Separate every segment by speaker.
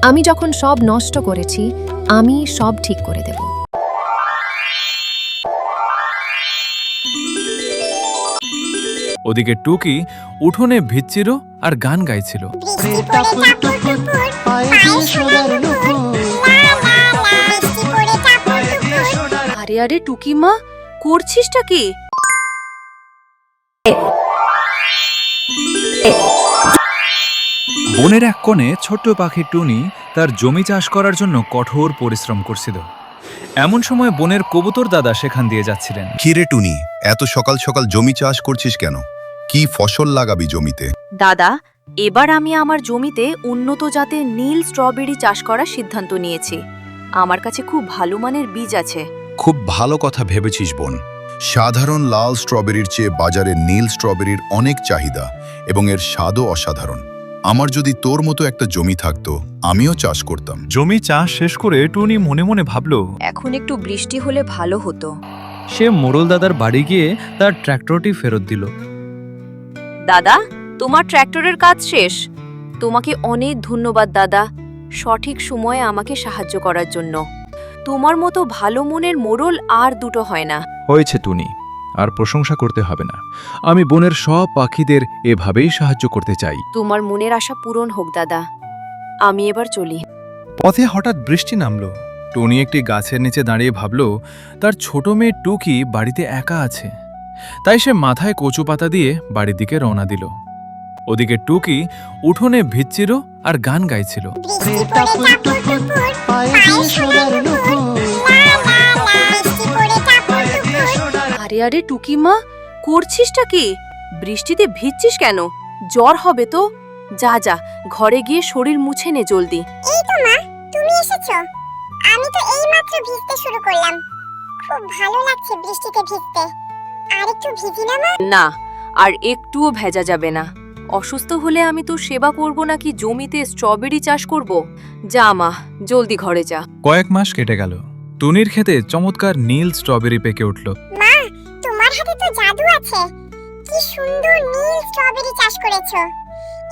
Speaker 1: আমি যখন সব নষ্ট করেছি, আমি সব ঠিক করে দেব।
Speaker 2: ওদিকে টুকি উঠোনে ভিজছিল আর গান গাইছিল।
Speaker 3: আরে আরে টুকি মা, করছিসটা কি?
Speaker 2: বনের এক কোণে ছোট্ট পাখি টুনি তার জমি চাষ করার জন্য কঠোর পরিশ্রম করছিল। এমন সময় বনের কবুতর দাদা সেখান দিয়ে যাচ্ছিলেন।
Speaker 4: কিরে টুনি, এত সকাল সকাল জমি চাষ করছিস কেন? কি ফসল লাগাবি জমিতে?
Speaker 3: দাদা, এবার আমি আমার জমিতে উন্নত জাতের নীল স্ট্রবেরি চাষ করার সিদ্ধান্ত নিয়েছি। আমার কাছে খুব ভালো মানের বীজ আছে।
Speaker 4: খুব ভালো কথা ভেবেছিস বোন। সাধারণ লাল স্ট্রবেরির চেয়ে বাজারে নীল স্ট্রবেরির অনেক চাহিদা এবং এর স্বাদও অসাধারণ। আমার যদি তোর মতো একটা জমি থাকতো, আমিও চাষ করতাম।
Speaker 2: জমি চাষ শেষ করে টুনি মনে মনে ভাবল,
Speaker 3: এখন একটু বৃষ্টি হলে ভালো হতো।
Speaker 2: সে মোড়ল দাদার বাড়ি গিয়ে তার ট্র্যাক্টরটি ফেরত দিল।
Speaker 3: দাদা, তোমার ট্র্যাক্টরের কাজ শেষ। তোমাকে অনেক ধন্যবাদ দাদা, সঠিক সময়ে আমাকে সাহায্য করার জন্য। তোমার মতো ভালো মনের মোড়ল আর দুটো হয় না।
Speaker 2: হয়েছে টুনি, আর প্রশংসা করতে হবে না। আমি বনের সব পাখিদের এভাবেই সাহায্য করতে চাই।
Speaker 3: তোমার মনের আশা পূরণ হোক দাদা। আমি এবার চলি।
Speaker 2: পথে হঠাৎ বৃষ্টি নামলো। টুনি একটি গাছের নিচে দাঁড়িয়ে ভাবল তার ছোট মেয়ে টুকি বাড়িতে একা আছে। তাই সে মাথায় কচু পাতা দিয়ে বাড়ির দিকে রওনা দিল। ওদিকে টুকি উঠোনে ভিজছিল আর গান গাইছিল।
Speaker 3: আরে আরে টুকি মা, করছিসটা কি? বৃষ্টিতে ভিজছিস কেন? জ্বর হবে তো। যা যা, ঘরে গিয়ে শরীর মুছে নে জলদি।
Speaker 5: এই তো মা, তুমি এসেছো। আমি তো এইমাত্র ভিজতে শুরু করলাম। খুব ভালো লাগছে বৃষ্টিতে ভিজতে। আর একটু ভিজি না মা?
Speaker 3: না, আর একটুও ভেজা যাবে না। অসুস্থ হলে আমি তো সেবা করব নাকি জমিতে স্ট্রবেরি চাষ করব? যা মা, জলদি ঘরে যা।
Speaker 2: কয়েক মাস কেটে গেল। টুনির ক্ষেতে চমৎকার নীল স্ট্রবেরি পেকে উঠল।
Speaker 5: মা, তোমার হাতে তো জাদু আছে। কি সুন্দর নীল স্ট্রবেরি চাষ করেছো।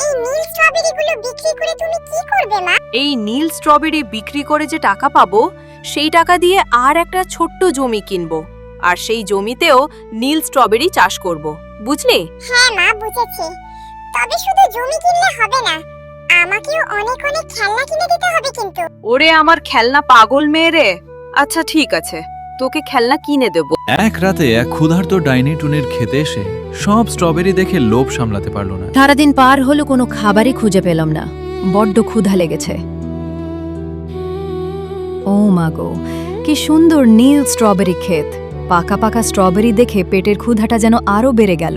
Speaker 5: এই নীল স্ট্রবেরিগুলো বিক্রি করে তুমি কি করবে মা?
Speaker 3: এই নীল স্ট্রবেরি বিক্রি করে যে টাকা পাবো, সেই টাকা দিয়ে আর একটা ছোট্ট জমি কিনবো, আর সেই জমিতেও নীল স্ট্রবেরি চাষ করব। বুঝলি?
Speaker 5: হ্যাঁ মা, বুঝেছি। তবে শুধু জমি কিনলে হবে না, আমাকেও অনেক অনেক খেলনা কিনে দিতে হবে কিন্তু।
Speaker 3: ওরে আমার খেলনা পাগল মেয়ে রে। আচ্ছা ঠিক আছে, তোকে খেলনা কিনে দেব।
Speaker 2: এক রাতে এক ক্ষুধার্ত ডাইনি টুনির খেতে এসে সব স্ট্রবেরি দেখে লোভ সামলাতে পারল না।
Speaker 1: সারাদিন পার হলো, কোনো খাবারই খুঁজে পেলাম না। বড্ড ক্ষুধা লেগেছে। ও মা গো, কি সুন্দর নীল স্ট্রবেরি ক্ষেত। পাকা পাকা স্ট্রবেরি দেখে পেটের ক্ষুধাটা যেন আরো বেড়ে গেল।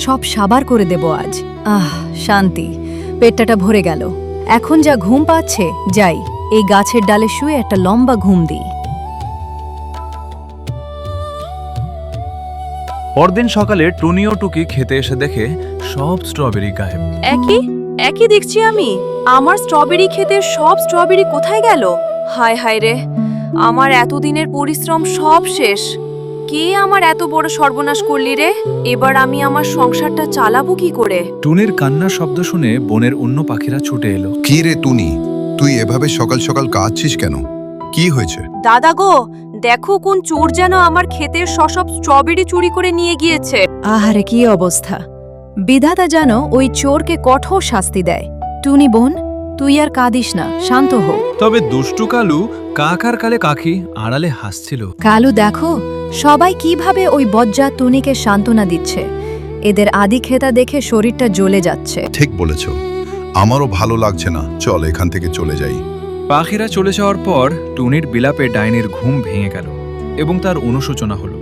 Speaker 1: সব সাবার করে দেব আজ। শান্তি, পেটটা ভরে গেল। এখন যা ঘুম পাচ্ছে, যাই এই গাছের ডালে শুয়ে একটা লম্বা ঘুম দিই।
Speaker 2: পরদিন সকালে টুনি ও টুকি খেতে এসে দেখে সব স্ট্রবেরি গায়েব।
Speaker 3: একই দেখছি আমি। আমার স্ট্রবেরি ক্ষেতের সব স্ট্রবেরি কোথায় গেল? হায় হায় রে, আমার এতদিনের পরিশ্রম সব শেষ। কে আমার এত বড় সর্বনাশ করলি রে? এবার আমি আমার সংসারটা চালাবো কি করে?
Speaker 2: টুনির কান্নার শব্দ শুনে বনের অন্য পাখিরা ছুটে এলো।
Speaker 4: কি রে টুনি, তুই এভাবে সকাল সকাল কাঁদছিস কেন? কি হয়েছে?
Speaker 3: দাদা গো, দেখো কোন চোর যেন আমার ক্ষেতের সব স্ট্রবেরি চুরি করে নিয়ে গিয়েছে।
Speaker 1: আহারে কি অবস্থা! বিধাতা যেন ওই চোরকে কঠোর শাস্তি দেয়। টুনি বোন, তুই আর কাঁদিস না, শান্ত হো।
Speaker 2: তবে দুষ্টু কালু কাকার কালে কাকি আড়ালে হাসছিল।
Speaker 1: কালু, দেখো সবাই কিভাবে ওই বজ্জাত টুনিকে সান্ত্বনা দিচ্ছে। এদের আদিক্ষেতা দেখে শরীরটা জ্বলে যাচ্ছে।
Speaker 4: ঠিক বলেছ, আমারও ভালো লাগছে না। চল এখান থেকে চলে যাই।
Speaker 2: পাখিরা চলে যাওয়ার পর টুনির বিলাপে ডাইনির ঘুম ভেঙে গেল এবং তার অনুশোচনা হলো।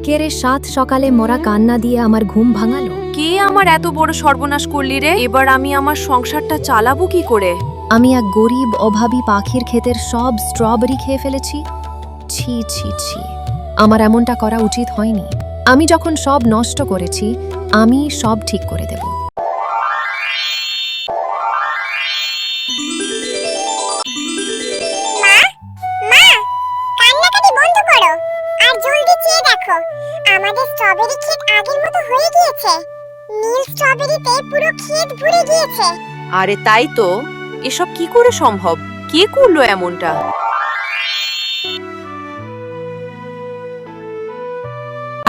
Speaker 1: কেরে সাত সকালে মোরা কান্না দিয়ে আমার ঘুম ভাঙালো।
Speaker 3: কে আমার এত বড় সর্বনাশ করলি রে? এবার আমি আমার সংসারটা চালাবো কি করে?
Speaker 1: আমি এক গরিব অভাবী পাখির ক্ষেতের সব স্ট্রবেরি খেয়ে ফেলেছি। ছি ছি ছি, আমার এমনটা করা উচিত হয়নি। আমি যখন সব নষ্ট করেছি, আমি সব ঠিক করে দেব।
Speaker 5: মা, মা, কান্নাকাটি বন্ধ করো আর জলদি চেয়ে দেখো। আমাদের স্ট্রবেরি ক্ষেত আগের মতো হয়ে গিয়েছে। নীল স্ট্রবেরিতে পুরো ক্ষেত ভরে গিয়েছে।
Speaker 3: আরে তাই তো, এসব কি করে সম্ভব? কে করলো এমনটা?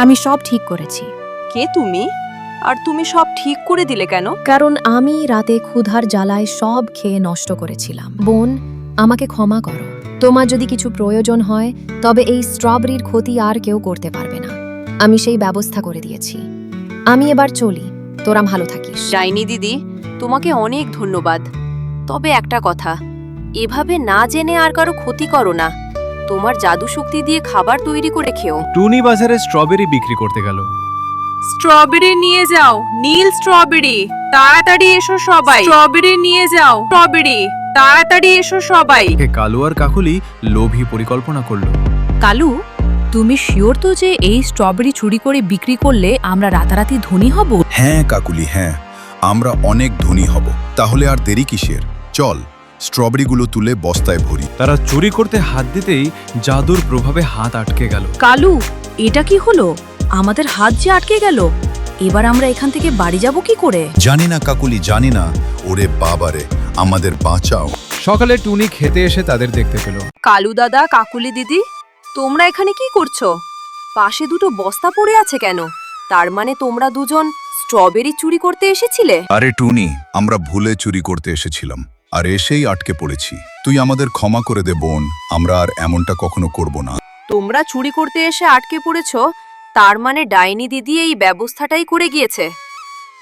Speaker 1: আমি সব ঠিক করেছি,
Speaker 3: কে তুমি? আর তুমি সব ঠিক করে দিলে কেন?
Speaker 1: কারণ আমি রাতে ক্ষুধার জ্বালায় সব খেয়ে নষ্ট করেছিলাম। বোন, আমাকে ক্ষমা করো। তোমার যদি কিছু প্রয়োজন হয় তবে এই স্ট্রবেরির ক্ষতি আর কেউ করতে পারবে না। আমি সেই ব্যবস্থা করে দিয়েছি। আমি এবার চলি, তোরা ভালো থাকিস।
Speaker 3: ডাইনি দিদি, তোমাকে অনেক ধন্যবাদ। তবে একটা কথা, এভাবে না জেনে আর কারো ক্ষতি করো না। তোমার জাদু শক্তি দিয়ে খাবার তৈরি করে খেও।
Speaker 2: টুনি বাজারে স্ট্রবেরি বিক্রি করতে গেল।
Speaker 3: স্ট্রবেরি নিয়ে যাও, নীল স্ট্রবেরি, তাড়াতাড়ি এসো সবাই। স্ট্রবেরি নিয়ে যাও, স্ট্রবেরি, তাড়াতাড়ি এসো সবাই।
Speaker 2: কালু আর কাকুলি লোভী পরিকল্পনা করলো।
Speaker 1: কালু, তুমি শিওর তো যে এই স্ট্রবেরি চুরি করে বিক্রি করলে আমরা রাতারাতি ধনী হব?
Speaker 4: হ্যাঁ কাকুলি, হ্যাঁ, আমরা অনেক ধনী হব। তাহলে আর দেরি কিসের? চল স্ট্রবেরিগুলো তুলে বস্তায় ভরি।
Speaker 2: তারা চুরি করতে হাত দিতেই জাদুর প্রভাবে হাত আটকে গেল।
Speaker 1: কালু, এটা কি হলো? আমাদের হাত যে আটকে গেল। এবার আমরা এখান থেকে বাড়ি যাব কি করে?
Speaker 4: জানি না কাকুলি, জানি না। ওরে বাবারে, আমাদের বাঁচাও।
Speaker 2: সকালে টুনি খেতে এসে তাদের দেখতে পেল।
Speaker 3: কালু দাদা, কাকুলি দিদি, তোমরা এখানে কি করছো? পাশে দুটো বস্তা পড়ে আছে কেন? তার মানে তোমরা দুজন স্ট্রবেরি চুরি করতে এসেছিলে?
Speaker 4: আরে টুনি, আমরা ভুলে চুরি করতে এসেছিলাম, আর এসেই আটকে পড়েছি। তুই আমাদের ক্ষমা করে দে বোন, আমরা আর এমনটা কখনো করব না।
Speaker 3: তোমরা চুরি করতে এসে আটকে পড়েছো, তার মানে ডাইনি দিদি এই ব্যবস্থাটাই করে গিয়েছে।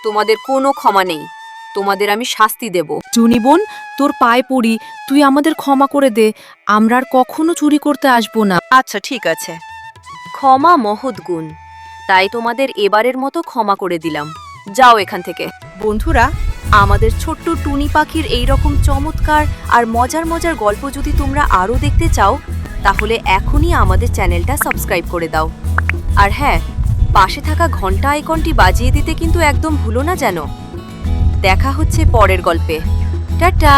Speaker 3: তোমাদের কোনো ক্ষমা নেই, তোমাদের আমি শাস্তি দেব।
Speaker 1: টুনি বোন, তোর পায়ে পড়ি, তুই আমাদের ক্ষমা করে দে। আমরা আর কখনো চুরি করতে আসবো না।
Speaker 3: আচ্ছা ঠিক আছে, ক্ষমা মহৎ গুণ, তাই তোমাদের এবারের মতো ক্ষমা করে দিলাম। যাও এখান থেকে। বন্ধুরা, আমাদের ছোট্ট টুনি পাখির এই রকম চমৎকার আর মজার মজার গল্প যদি তোমরা আরও দেখতে চাও, তাহলে এখনই আমাদের চ্যানেলটা সাবস্ক্রাইব করে দাও। আর হ্যাঁ, পাশে থাকা ঘন্টা আইকনটি বাজিয়ে দিতে কিন্তু একদম ভুলো না যেন। দেখা হচ্ছে পরের গল্পে। টাটা।